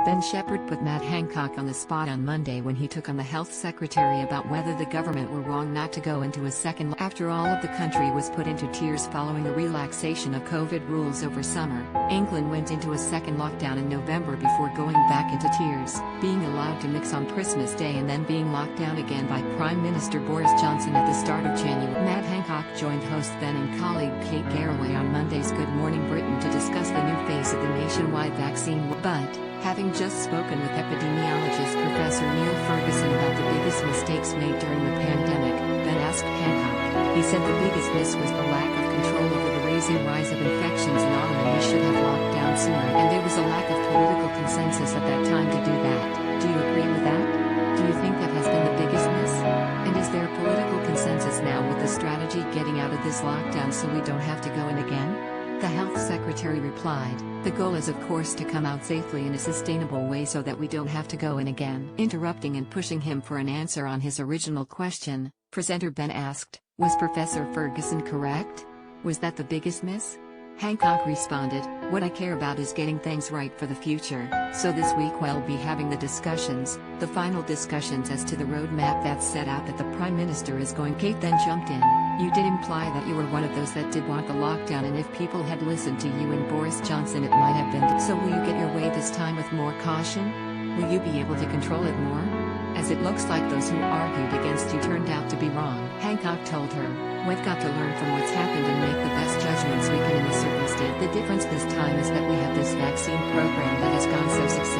Then Shephard put Matt Hancock on the spot on Monday when he took on the health secretary about whether the government were wrong not to go into a second. After all of the country was put into tears following a relaxation of COVID rules over summer, England went into a second lockdown in November before going back into tears, being allowed to mix on Christmas Day and then being locked down again by Prime Minister Boris Johnson at the start of January. Matt Hancock joined host Ben and colleague Kate Garraway on Monday's Good Morning Britain to discuss the new phase of the nationwide vaccine. But, having just spoken with epidemiologist Professor Neil Ferguson about the biggest mistakes made during the pandemic, Ben asked Hancock. He said the biggest miss was the lack of control over the rising rise of infections in autumn, and we should have locked down sooner, and there was a lack of political consensus at that time to do that. Do you agree with that? Do you think that has been the biggest miss? And is there political consensus now with the strategy getting out of this lockdown so we don't have to go in again? The health secretary replied, "The goal is of course to come out safely in a sustainable way so that we don't have to go in again." Interrupting and pushing him for an answer on his original question, presenter Ben asked, "Was Professor Ferguson correct? Was that the biggest miss?" Hancock responded, "What I care about is getting things right for the future, so this week we'll be having the discussions, the final discussions as to the roadmap that's set out that the Prime Minister is going." Kate then jumped in, "You did imply that you were one of those that did want the lockdown, and if people had listened to you and Boris Johnson it might have been. So will you get your way this time with more caution? Will you be able to control it more? As it looks like those who argued against you turned out to be wrong." Hancock told her, "We've got to learn from what's happened and make the best judgments we can in the circumstance. The difference this time is that we have this vaccine program that has gone so successfully.